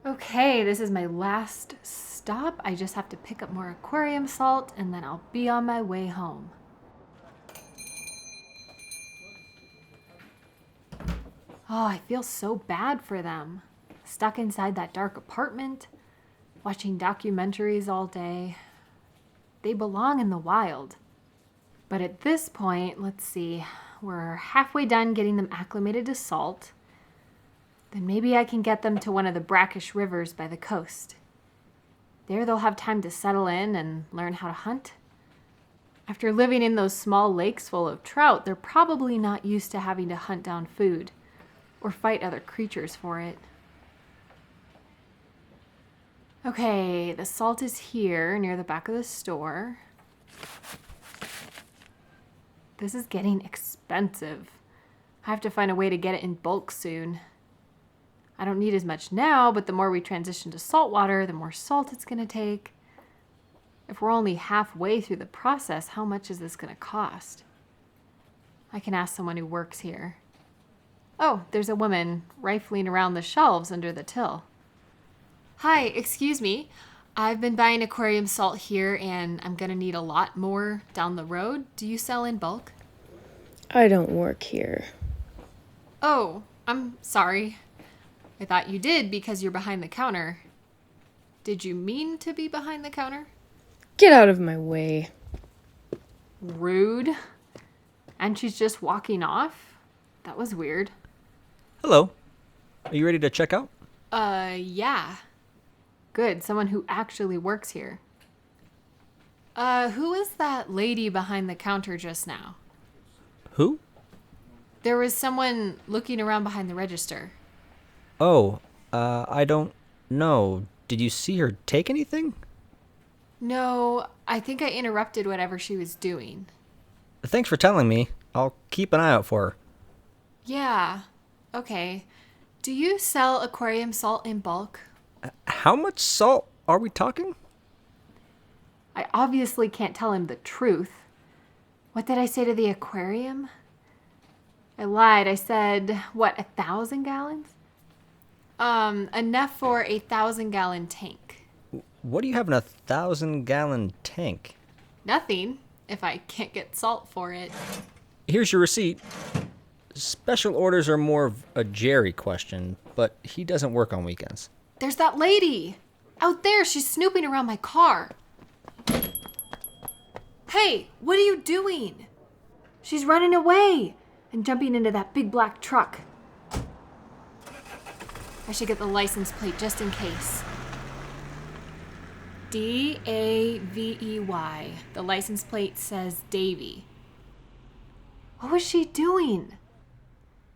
Okay, this is my last stop. I just have to pick up more aquarium salt and then I'll be on my way home. Oh, I feel so bad for them. Stuck inside that dark apartment, watching documentaries all day. They belong in the wild. But at this point, let's see, we're halfway done getting them acclimated to salt. Then maybe I can get them to one of the brackish rivers by the coast. There they'll have time to settle in and learn how to hunt. After living in those small lakes full of trout, they're probably not used to having to hunt down food or fight other creatures for it. Okay, the salt is here near the back of the store. This is getting expensive. I have to find a way to get it in bulk soon. I don't need as much now, but the more we transition to saltwater, the more salt it's going to take. If we're only halfway through the process, how much is this going to cost? I can ask someone who works here. Oh, there's a woman rifling around the shelves under the till. Hi, excuse me. I've been buying aquarium salt here and I'm going to need a lot more down the road. Do you sell in bulk? I don't work here. Oh, I'm sorry. I thought you did because you're behind the counter. Did you mean to be behind the counter? Get out of my way. Rude. And she's just walking off? That was weird. Hello. Are you ready to check out? Yeah. Good, someone who actually works here. Who was that lady behind the counter just now? Who? There was someone looking around behind the register. Oh, I don't know. Did you see her take anything? No, I think I interrupted whatever she was doing. Thanks for telling me. I'll keep an eye out for her. Yeah, okay. Do you sell aquarium salt in bulk? How much salt are we talking? I obviously can't tell him the truth. What did I say to the aquarium? I lied. I said, 1,000 gallons? Enough for a 1,000-gallon tank. What do you have in a 1,000-gallon tank? Nothing, if I can't get salt for it. Here's your receipt. Special orders are more of a Jerry question, but he doesn't work on weekends. There's that lady! Out there, she's snooping around my car. Hey, what are you doing? She's running away and jumping into that big black truck. I should get the license plate just in case. Davey. The license plate says Davy. What was she doing?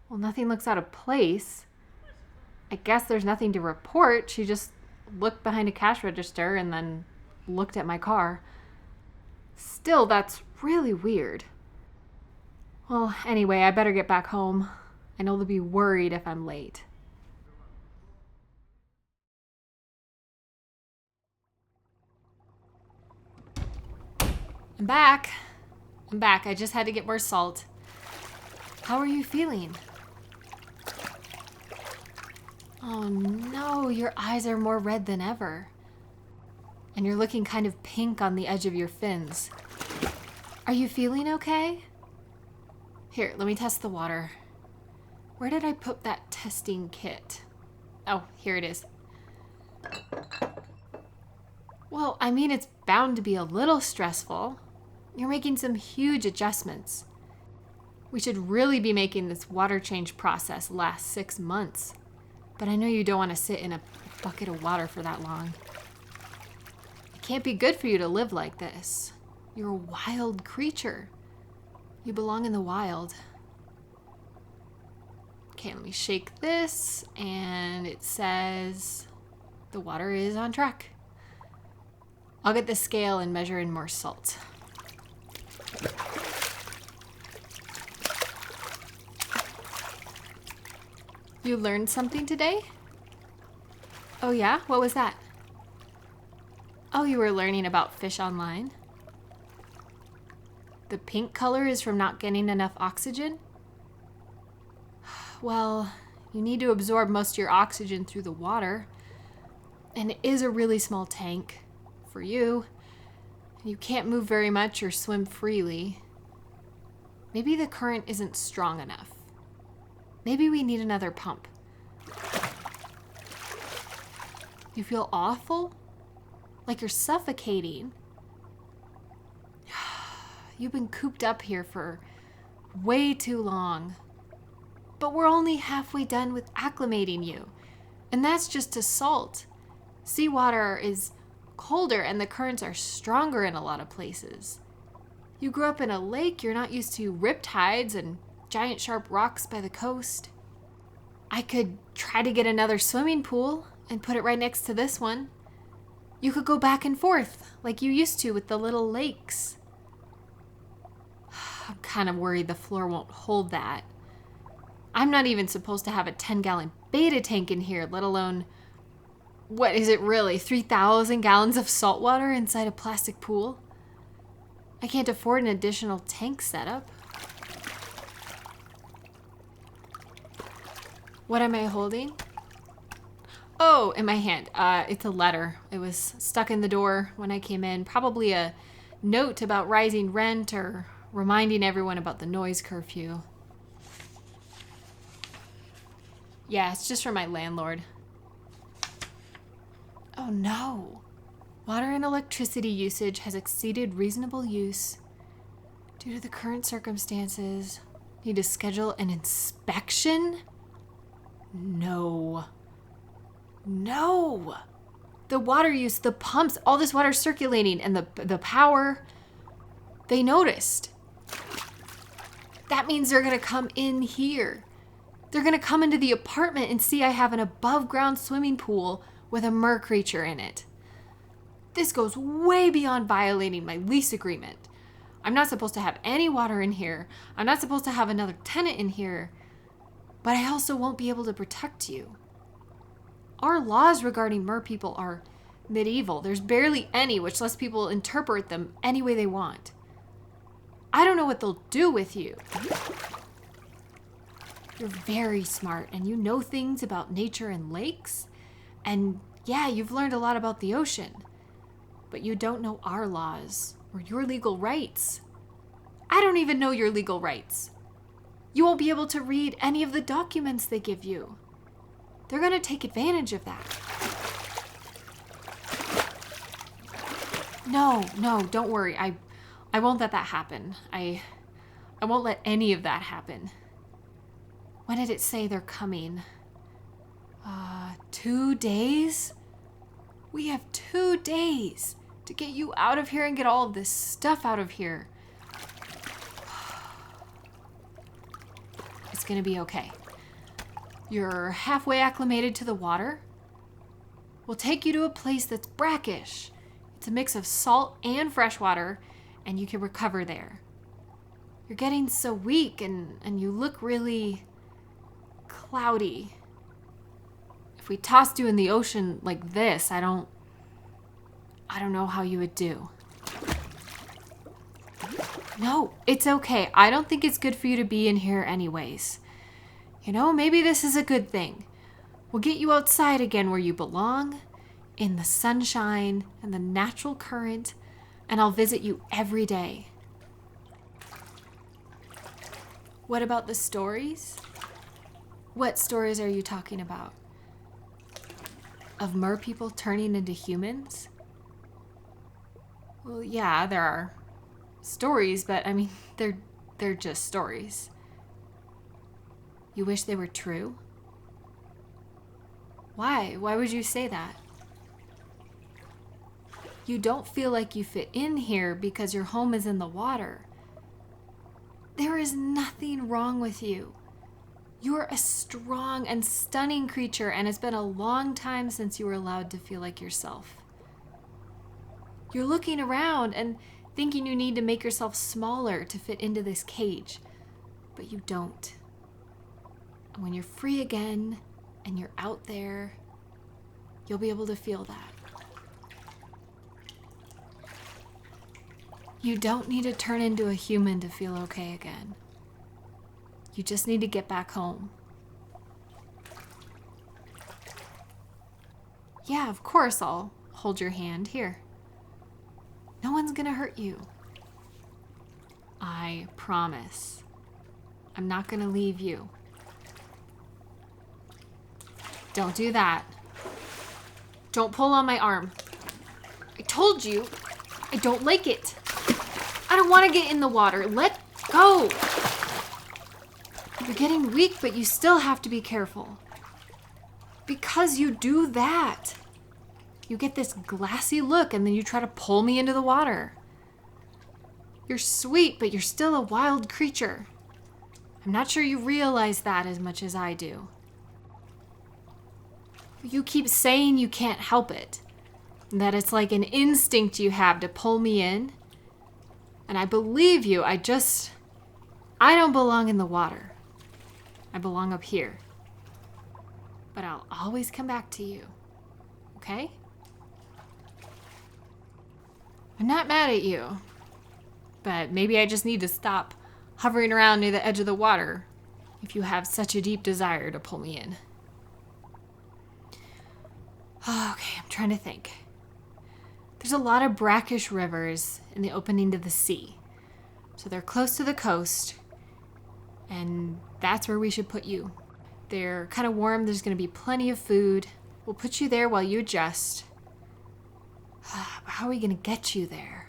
Well, nothing looks out of place. I guess there's nothing to report. She just looked behind a cash register and then looked at my car. Still, that's really weird. Well, anyway, I better get back home. I know they'll be worried if I'm late. I'm back. I just had to get more salt. How are you feeling? Oh no, your eyes are more red than ever. And you're looking kind of pink on the edge of your fins. Are you feeling okay? Here, let me test the water. Where did I put that testing kit? Oh, here it is. Well, I mean, it's bound to be a little stressful. You're making some huge adjustments. We should really be making this water change process last 6 months. But I know you don't want to sit in a bucket of water for that long. It can't be good for you to live like this. You're a wild creature. You belong in the wild. Okay, let me shake this, and it says the water is on track. I'll get the scale and measure in more salt. You learned something today? Oh yeah? What was that? Oh, you were learning about fish online? The pink color is from not getting enough oxygen? Well, you need to absorb most of your oxygen through the water. And it is a really small tank for you. You can't move very much or swim freely. Maybe the current isn't strong enough. Maybe we need another pump. You feel awful? Like you're suffocating. You've been cooped up here for way too long. But we're only halfway done with acclimating you. And that's just to salt. Seawater is colder and the currents are stronger in a lot of places. You grew up in a lake, you're not used to riptides and giant sharp rocks by the coast. I could try to get another swimming pool and put it right next to this one. You could go back and forth like you used to with the little lakes. I'm kind of worried the floor won't hold that. I'm not even supposed to have a 10-gallon beta tank in here, let alone, what is it really, 3,000 gallons of salt water inside a plastic pool? I can't afford an additional tank setup. What am I holding? Oh, in my hand. It's a letter. It was stuck in the door when I came in. Probably a note about rising rent or reminding everyone about the noise curfew. Yeah, it's just from my landlord. Oh no. Water and electricity usage has exceeded reasonable use. Due to the current circumstances, need to schedule an inspection? No. No. The water use, the pumps, all this water circulating, and the power, they noticed. That means they're going to come in here. They're going to come into the apartment and see I have an above-ground swimming pool with a mer creature in it. This goes way beyond violating my lease agreement. I'm not supposed to have any water in here. I'm not supposed to have another tenant in here. But I also won't be able to protect you. Our laws regarding mer people are medieval. There's barely any, which lets people interpret them any way they want. I don't know what they'll do with you. You're very smart and you know things about nature and lakes. And yeah, you've learned a lot about the ocean. But you don't know our laws or your legal rights. I don't even know your legal rights. You won't be able to read any of the documents they give you. They're going to take advantage of that. No, don't worry. I won't let that happen. I won't let any of that happen. When did it say they're coming? 2 days? We have 2 days to get you out of here and get all of this stuff out of here. It's gonna be okay. You're halfway acclimated to the water. We'll take you to a place that's brackish. It's a mix of salt and fresh water, and you can recover there. You're getting so weak and you look really cloudy. If we tossed you in the ocean like this, I don't know how you would do. No, it's okay. I don't think it's good for you to be in here anyways. You know, maybe this is a good thing. We'll get you outside again where you belong, in the sunshine and the natural current, and I'll visit you every day. What about the stories? What stories are you talking about? Of mer people turning into humans? Well, yeah, there are stories, but I mean, they're just stories. You wish they were true? Why? Why would you say that? You don't feel like you fit in here because your home is in the water. There is nothing wrong with you. You're a strong and stunning creature, and it's been a long time since you were allowed to feel like yourself. You're looking around and thinking you need to make yourself smaller to fit into this cage, but you don't. And when you're free again and you're out there, you'll be able to feel that. You don't need to turn into a human to feel okay again. You just need to get back home. Yeah, of course I'll hold your hand. Here. No one's gonna hurt you. I promise. I'm not gonna leave you. Don't do that. Don't pull on my arm. I told you, I don't like it. I don't want to get in the water. Let go. You're getting weak, but you still have to be careful. Because you do that. You get this glassy look and then you try to pull me into the water. You're sweet, but you're still a wild creature. I'm not sure you realize that as much as I do. You keep saying you can't help it, that it's like an instinct you have to pull me in. And I believe you. I don't belong in the water. I belong up here. But I'll always come back to you. Okay? I'm not mad at you. But maybe I just need to stop hovering around near the edge of the water if you have such a deep desire to pull me in. Okay, I'm trying to think. There's a lot of brackish rivers in the opening to the sea. So they're close to the coast, and that's where we should put you. They're kind of warm, there's going to be plenty of food. We'll put you there while you adjust. How are we going to get you there?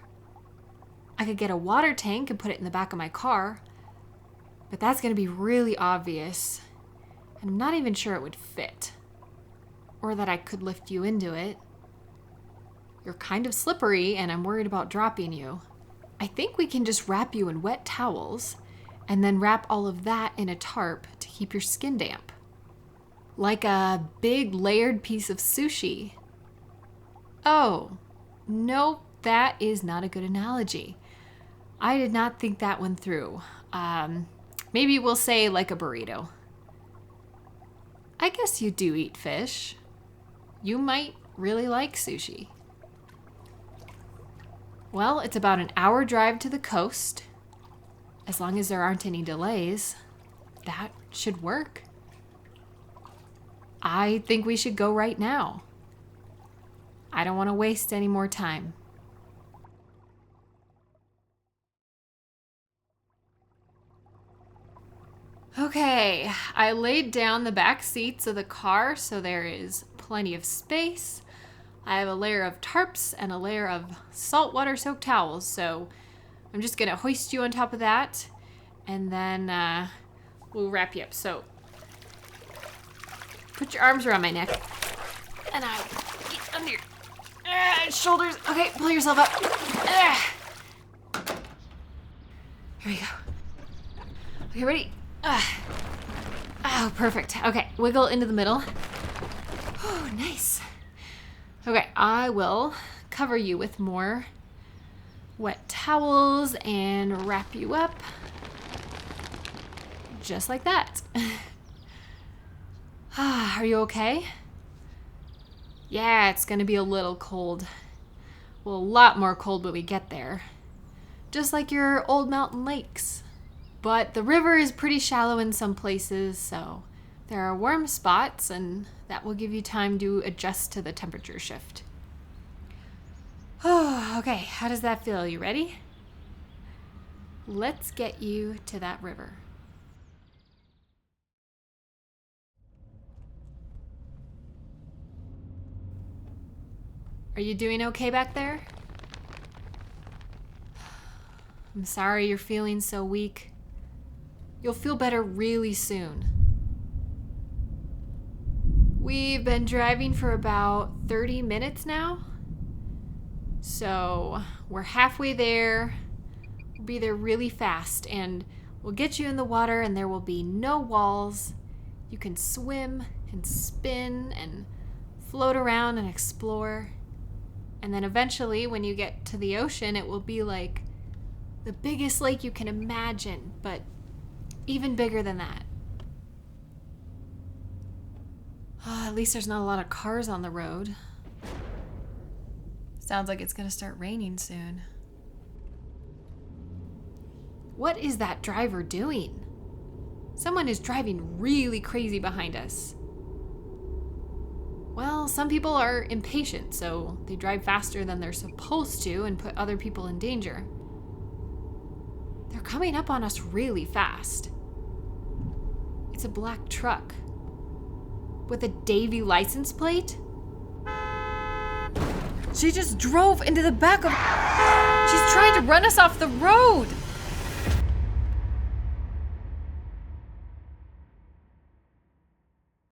I could get a water tank and put it in the back of my car, but that's going to be really obvious, and I'm not even sure it would fit. Or that I could lift you into it. You're kind of slippery, and I'm worried about dropping you. I think we can just wrap you in wet towels, and then wrap all of that in a tarp to keep your skin damp. Like a big layered piece of sushi. Oh, no, that is not a good analogy. I did not think that one through. Maybe we'll say like a burrito. I guess you do eat fish. You might really like sushi. Well, it's about an hour drive to the coast. As long as there aren't any delays, that should work. I think we should go right now. I don't want to waste any more time. Okay, I laid down the back seats of the car so there is plenty of space. I have a layer of tarps and a layer of saltwater soaked towels, so I'm just gonna hoist you on top of that and then we'll wrap you up. So put your arms around my neck and I'll get under your shoulders. Okay, pull yourself up. Here we go. Okay, ready? Oh, perfect. Okay, wiggle into the middle. Oh, nice. Okay, I will cover you with more wet towels and wrap you up. Just like that. Are you okay? Yeah, it's gonna be a little cold. Well, a lot more cold when we get there. Just like your old mountain lakes. But the river is pretty shallow in some places, so there are warm spots, and that will give you time to adjust to the temperature shift. Oh, okay, how does that feel? You ready? Let's get you to that river. Are you doing okay back there? I'm sorry you're feeling so weak. You'll feel better really soon. We've been driving for about 30 minutes now. So we're halfway there. We'll be there really fast and we'll get you in the water and there will be no walls. You can swim and spin and float around and explore. And then eventually when you get to the ocean, it will be like the biggest lake you can imagine, but even bigger than that. At least there's not a lot of cars on the road. Sounds like it's gonna start raining soon. What is that driver doing? Someone is driving really crazy behind us. Well, Well, some people are impatient, so they drive faster than they're supposed to and put other people in danger. They're coming up on us really fast. It's a black truck with a Davy license plate. She just drove into the back of... She's trying to run us off the road!